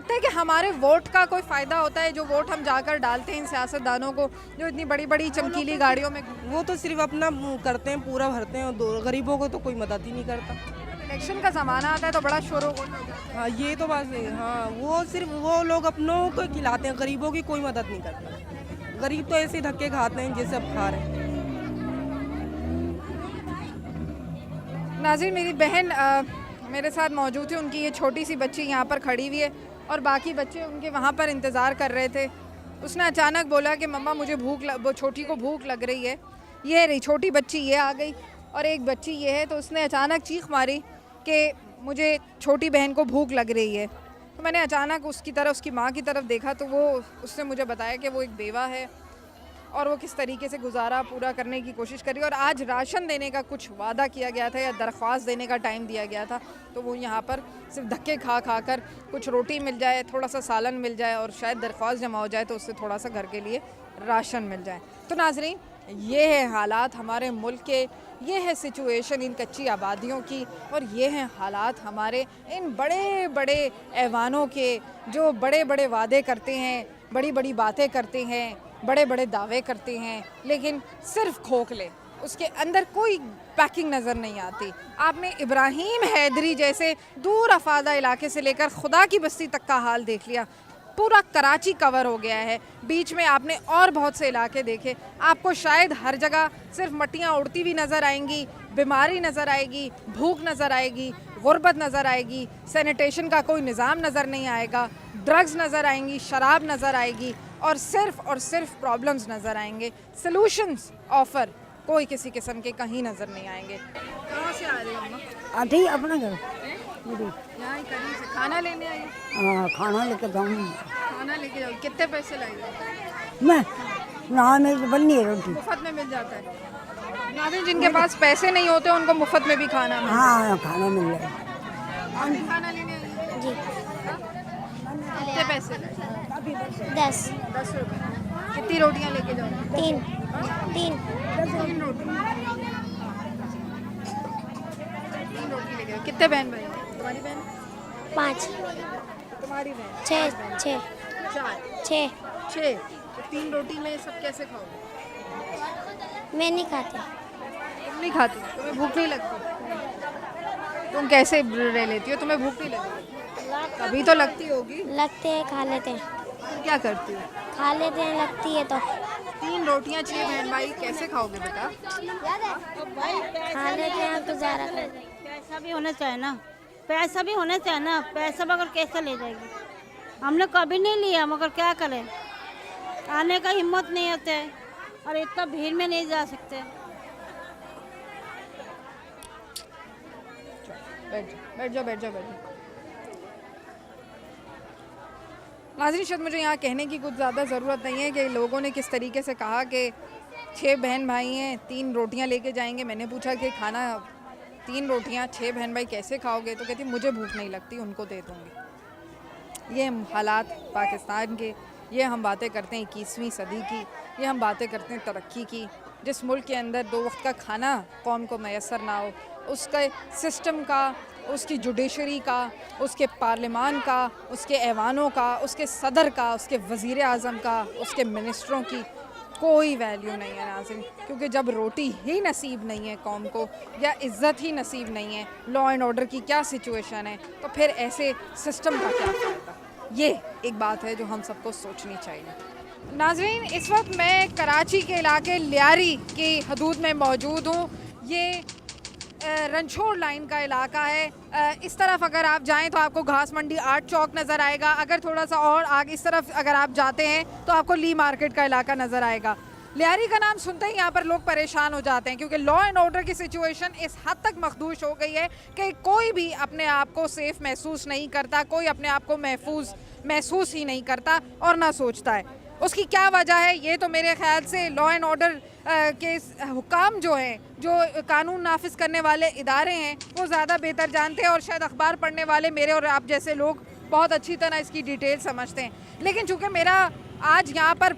लगता है कि हमारे वोट का कोई फ़ायदा होता है, जो वोट हम जाकर डालते हैं इन सियासतदानों को, जो इतनी बड़ी बड़ी चमकीली गाड़ियों में? वो तो सिर्फ अपना करते हैं, पूरा भरते हैं, और गरीबों को तो कोई मदद ही नहीं करता। इलेक्शन का ज़माना आता है तो बड़ा शोर-गुल हो जाता है। हाँ, ये तो बात सही है। हाँ, वो सिर्फ वो लोग अपनों को खिलाते हैं, गरीबों की कोई मदद नहीं करता। गरीब तो ऐसे धक्के खाते हैं जैसे अब खा रहे हैं। नाज़रीन, मेरी बहन मेरे साथ मौजूद थी, उनकी ये छोटी सी बच्ची यहाँ पर खड़ी हुई है और बाकी बच्चे उनके वहाँ पर इंतज़ार कर रहे थे। उसने अचानक बोला कि मम्मा मुझे वो छोटी को भूख लग रही है। ये रही छोटी बच्ची, ये आ गई और एक बच्ची ये है। तो उसने अचानक चीख मारी कि मुझे छोटी बहन को भूख लग रही है। तो मैंने अचानक उसकी माँ की तरफ देखा तो उसने मुझे बताया कि वो एक बेवा है और वो किस तरीके से गुजारा पूरा करने की कोशिश करी। और आज राशन देने का कुछ वादा किया गया था या दरख्वास्त देने का टाइम दिया गया था, तो वो यहाँ पर सिर्फ धक्के खा कर कुछ रोटी मिल जाए, थोड़ा सा सालन मिल जाए और शायद दरख्वास्त जमा हो जाए तो उससे थोड़ा सा घर के लिए राशन मिल जाए। तो नाज़रीन, ये है हालात हमारे मुल्क के, ये है सिचुएशन इन कच्ची आबादियों की, और ये हैं हालात हमारे इन बड़े बड़े ऐवानों के, जो बड़े बड़े वादे करते हैं, बड़ी बड़ी बातें करते हैं, बड़े बड़े दावे करते हैं, लेकिन सिर्फ खोखले, उसके अंदर कोई पैकिंग नज़र नहीं आती। आपने इब्राहिम हैदरी जैसे दूर अफादा इलाके से लेकर खुदा की बस्ती तक का हाल देख लिया, पूरा कराची कवर हो गया है। बीच में आपने और बहुत से इलाके देखे, आपको शायद हर जगह सिर्फ मट्टियाँ उड़ती हुई नज़र आएंगी, बीमारी नज़र आएगी, भूख नज़र आएगी, गुर्बत नज़र आएगी, सैनिटेशन का कोई निज़ाम नज़र नहीं आएगा, ड्रग्स नज़र आएंगी, शराब नज़र आएगी और सिर्फ प्रॉब्लम्स नज़र आएंगे। सॉल्यूशंस ऑफर कोई किसी किस्म के कहीं नज़र नहीं आएंगे। कहाँ से आ रहे हो? आते ही अपना घर यहाँ ही कहीं से खाना लेने आई? खाना लेकर जाऊँ। खाना लेके जाओ, कितने पैसे लाएंगे? मैं ना मेरी तो बननी है रोटी। मुफ्त में मिल जाता है? नाज़रीन, जिनके पास पैसे नहीं होते उनको मुफ्त में भी खाना मिलता है। हाँ, खाना मिल जाएगा। खाना लेने आई जी? कितने पैसे? 10 रुपए। कितनी रोटियां लेके जाओ? 3 3 रोटी। 3 रोटी लेके जाओ। कितने बहन भाई? तुम्हारी बहन? 5 तुम्हारी बहन? 6 6। तो 3 रोटी में सब कैसे खाओगे? मैं नहीं खाती। तुम नहीं खाती? तुम्हें भूख नहीं लगती? तुम कैसे रह लेती हो? तुम्हें भूख नहीं लगती? कभी तो लगती होगी। लगते हैं, खा लेते हैं। तुम क्या करती हो? खा लेते हैं, लगती है तो। 3 रोटियां 6 बहन भाई कैसे खाओगे बेटा? खा लेते हैं, गुजारा कर। पैसा भी होना चाहिए ना, पैसा भी होना चाहिए ना। पैसा मगर कैसे ले जाएगी? हमने कभी नहीं लिया, मगर क्या करें, आने का हिम्मत नहीं होता है और इतना भीड़ में नहीं जा सकते। बैठ जाओ। नाज़रीन, शायद मुझे यहाँ कहने की कुछ ज़्यादा ज़रूरत नहीं है कि लोगों ने किस तरीके से कहा कि 6 बहन भाई हैं, 3 रोटियाँ लेके जाएंगे। मैंने पूछा कि खाना 3 रोटियाँ 6 बहन भाई कैसे खाओगे? तो कहती मुझे भूख नहीं लगती, उनको दे दूँगी। ये हालात पाकिस्तान के, ये हम बातें करते हैं 21वीं सदी की, ये हम बातें करते हैं तरक्की की। जिस मुल्क के अंदर 2 वक्त का खाना कौम को मैसर ना हो, उसके सिस्टम का, उसकी जुडिशरी का, उसके पार्लिमान का, उसके ऐवानों का, उसके सदर का, उसके वज़ीर आज़म का, उसके मिनिस्टरों की कोई वैल्यू नहीं है नाज़रीन। क्योंकि जब रोटी ही नसीब नहीं है कौम को, या इज़्ज़त ही नसीब नहीं है, लॉ एंड ऑर्डर की क्या सिचुएशन है, तो फिर ऐसे सिस्टम का क्या फ़ायदा? ये एक बात है जो हम सबको सोचनी चाहिए। नाज़रीन, इस वक्त मैं कराची के इलाके लियारी की हदूद में मौजूद हूँ। ये रंछोड़ लाइन का इलाका है। इस तरफ अगर आप जाएं तो आपको घास मंडी आर्ट चौक नज़र आएगा। अगर थोड़ा सा और आगे इस तरफ अगर आप जाते हैं तो आपको ली मार्केट का इलाका नज़र आएगा। लियारी का नाम सुनते ही यहाँ पर लोग परेशान हो जाते हैं, क्योंकि लॉ एंड ऑर्डर की सिचुएशन इस हद तक मखदूश हो गई है कि कोई भी अपने आप को सेफ महसूस नहीं करता, कोई अपने आप को महफूज महसूस ही नहीं करता और ना सोचता है। उसकी क्या वजह है, ये तो मेरे ख्याल से लॉ एंड ऑर्डर के हुकाम जो हैं, जो कानून नाफिज करने वाले इदारे हैं, वो ज़्यादा बेहतर जानते हैं, और शायद अखबार पढ़ने वाले मेरे और आप जैसे लोग बहुत अच्छी तरह इसकी डिटेल समझते हैं। लेकिन चूँकि मेरा आज यहाँ पर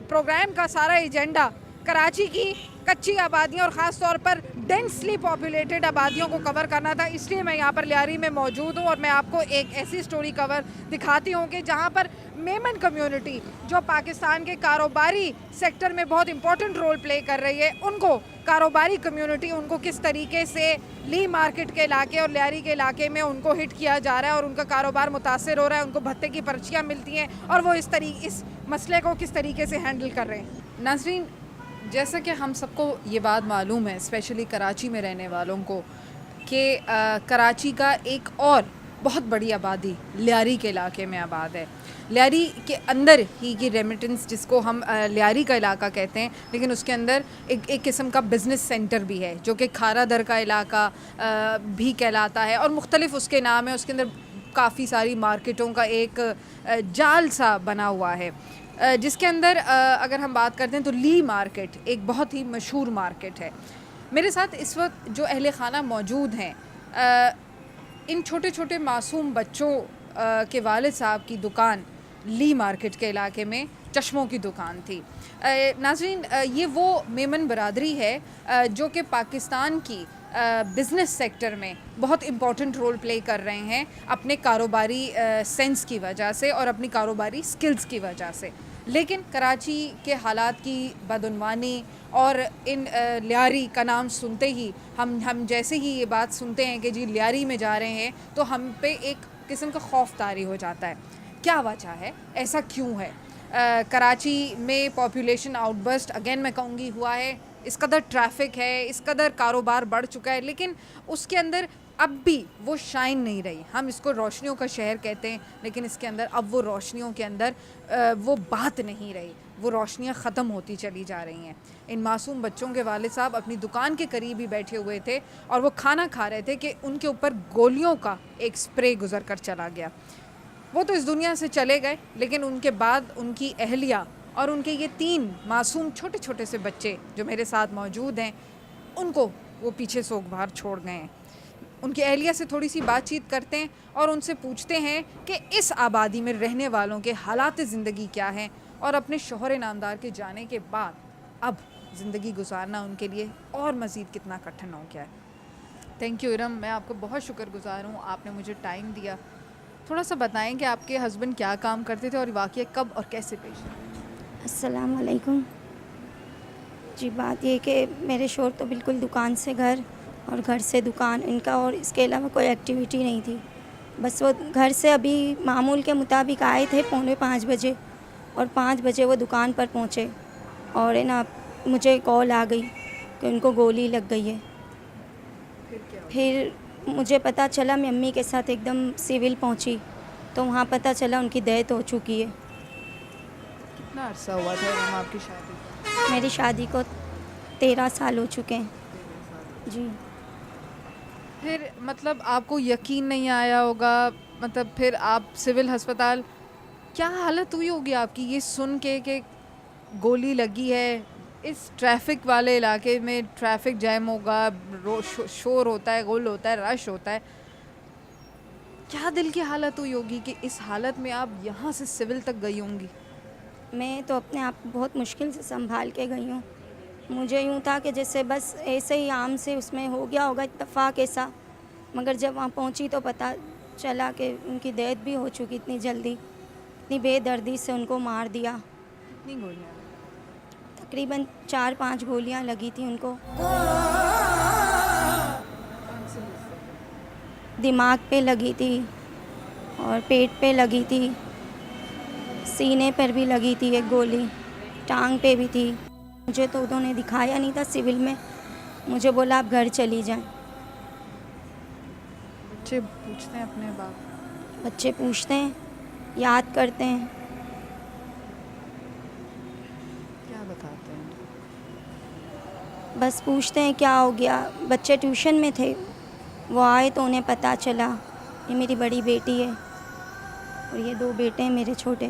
प्रोग्राम का सारा एजेंडा कराची की कच्ची आबादियों और ख़ास तौर पर डेंसली पॉपुलेटेड आबादियों को कवर करना था, इसलिए मैं यहाँ पर लियारी में मौजूद हूँ और मैं आपको एक ऐसी स्टोरी कवर दिखाती हूँ कि जहाँ पर मेमन कम्युनिटी जो पाकिस्तान के कारोबारी सेक्टर में बहुत इंपॉर्टेंट रोल प्ले कर रही है, उनको कारोबारी कम्युनिटी उनको किस तरीके से ली मार्केट के इलाके और लियारी के इलाके में उनको हिट किया जा रहा है और उनका कारोबार मुतासर हो रहा है, उनको भत्ते की पर्चियाँ मिलती हैं और वो इस मसले को किस तरीके से हैंडल कर रहे हैं। नाज़रीन, जैसा कि हम सबको ये बात मालूम है, स्पेशली कराची में रहने वालों को, कि कराची का एक और बहुत बड़ी आबादी लियारी के इलाके में आबाद है। लियारी के अंदर ही की रेमिटेंस, जिसको हम लियारी का इलाका कहते हैं, लेकिन उसके अंदर एक किस्म का बिज़नेस सेंटर भी है जो कि खारा दर का इलाका भी कहलाता है और मुख्तलिफ उसके नाम है। उसके अंदर काफ़ी सारी मार्केटों का एक जाल सा बना हुआ है, जिसके अंदर अगर हम बात करते हैं तो ली मार्केट एक बहुत ही मशहूर मार्केट है। मेरे साथ इस वक्त जो अहले खाना मौजूद हैं, इन छोटे छोटे मासूम बच्चों के वालिद साहब की दुकान ली मार्केट के इलाके में चश्मों की दुकान थी। नाज़रीन, ये वो मेमन बरादरी है जो कि पाकिस्तान की बिज़नेस सेक्टर में बहुत इम्पॉर्टेंट रोल प्ले कर रहे हैं अपने कारोबारी सेंस की वजह से और अपनी कारोबारी स्किल्स की वजह से। लेकिन कराची के हालात की बदउनवानी और इन लियारी का नाम सुनते ही हम जैसे ही ये बात सुनते हैं कि जी लियारी में जा रहे हैं तो हम पे एक किस्म का खौफ तारी हो जाता है। क्या वजह है, ऐसा क्यों है? कराची में पॉपुलेशन आउटबर्स्ट अगेन मैं कहूँगी हुआ है, इस कदर ट्रैफिक है, इस कदर कारोबार बढ़ चुका है, लेकिन उसके अंदर अब भी वो शाइन नहीं रही। हम इसको रोशनियों का शहर कहते हैं, लेकिन इसके अंदर अब वो रोशनियों के अंदर वो बात नहीं रही, वो रोशनियाँ ख़त्म होती चली जा रही हैं। इन मासूम बच्चों के वालिद साहब अपनी दुकान के करीब ही बैठे हुए थे और वो खाना खा रहे थे कि उनके ऊपर गोलियों का एक स्प्रे गुजर कर चला गया। वो तो इस दुनिया से चले गए, लेकिन उनके बाद उनकी अहलिया और उनके ये 3 मासूम छोटे छोटे से बच्चे जो मेरे साथ मौजूद हैं, उनको वो पीछे सोगवार छोड़ गए हैं। उनकी अहलिया से थोड़ी सी बातचीत करते हैं और उनसे पूछते हैं कि इस आबादी में रहने वालों के हालात ज़िंदगी क्या हैं और अपने शोहर नामदार के जाने के बाद अब ज़िंदगी गुजारना उनके लिए और मज़ीद कितना कठिन हो गया है। थैंक यू इरम, मैं आपको बहुत शुक्रगुजार हूँ, आपने मुझे टाइम दिया। थोड़ा सा बताएं कि आपके हस्बैंड क्या काम करते थे और वाक़या कब और कैसे पेश आया? अस्सलाम वालेकुम जी। बात ये कि मेरे शोहर तो बिल्कुल दुकान से घर और घर से दुकान, इनका और इसके अलावा कोई एक्टिविटी नहीं थी। बस वो घर से अभी मामूल के मुताबिक आए थे 4:45 बजे और 5 बजे वो दुकान पर पहुँचे और है ना मुझे कॉल आ गई कि उनको गोली लग गई है। फिर मुझे पता चला, मैं अम्मी के साथ एकदम सिविल पहुंची तो वहाँ पता चला उनकी डेथ हो चुकी है। कितना अरसा हुआ था इरम आपकी शादी? मेरी शादी को 13 साल हो चुके हैं जी। फिर मतलब आपको यकीन नहीं आया होगा, मतलब फिर आप सिविल अस्पताल, क्या हालत हुई होगी आपकी ये सुन के कि गोली लगी है? इस ट्रैफिक वाले इलाके में ट्रैफिक जैम होगा, शोर होता है, गोल होता है, रश होता है, क्या दिल की हालत हुई होगी कि इस हालत में आप यहाँ से सिविल तक गई होंगी? मैं तो अपने आप को बहुत मुश्किल से संभाल के गई हूँ। मुझे यूँ था कि जैसे बस ऐसे ही आम से उसमें हो गया होगा इत्तेफाक ऐसा, मगर जब वहाँ पहुँची तो पता चला कि उनकी डेथ भी हो चुकी इतनी जल्दी, इतनी बेदर्दी से उनको मार दिया। कितनी गोलियाँ? तकरीबन 4-5 गोलियाँ लगी थी उनको। दिमाग पे लगी थी और पेट पे लगी थी, सीने पर भी लगी थी एक गोली, टांग पे भी थी। मुझे तो उन्होंने दिखाया नहीं था सिविल में, मुझे बोला आप घर चली जाएं। बच्चे पूछते हैं अपने बाप? बच्चे पूछते हैं, याद करते हैं। क्या बताते हैं? बस पूछते हैं क्या हो गया। बच्चे ट्यूशन में थे, वो आए तो उन्हें पता चला ये मेरी बड़ी बेटी है और ये 2 बेटे हैं मेरे छोटे।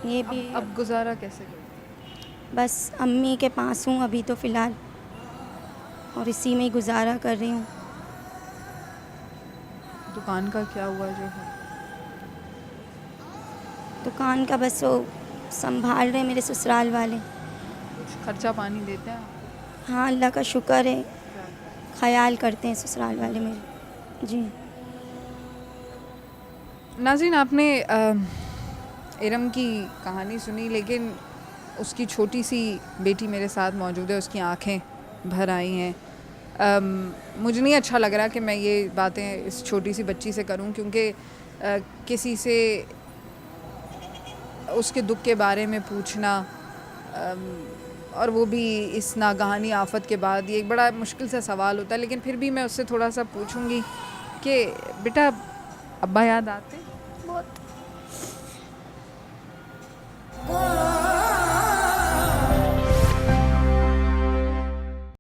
ये भी अब गुजारा कैसे करें? बस अम्मी के पास हूँ अभी तो फ़िलहाल और इसी में ही गुजारा कर रही हूँ। दुकान का क्या हुआ जो है? दुकान का बस वो संभाल रहे मेरे ससुराल वाले। कुछ खर्चा पानी देते हैं आप? हाँ, अल्लाह का शुक्र है, ख्याल करते हैं ससुराल वाले मेरे। जी। नाज़रीन, आपने इरम की कहानी सुनी, लेकिन उसकी छोटी सी बेटी मेरे साथ मौजूद है, उसकी आंखें भर आई हैं। मुझे नहीं अच्छा लग रहा कि मैं ये बातें इस छोटी सी बच्ची से करूं, क्योंकि किसी से उसके दुख के बारे में पूछना और वो भी इस नागहानी आफत के बाद, ये एक बड़ा मुश्किल सा सवाल होता है। लेकिन फिर भी मैं उससे थोड़ा सा पूछूंगी कि बेटा, अब्बा याद आते? बहुत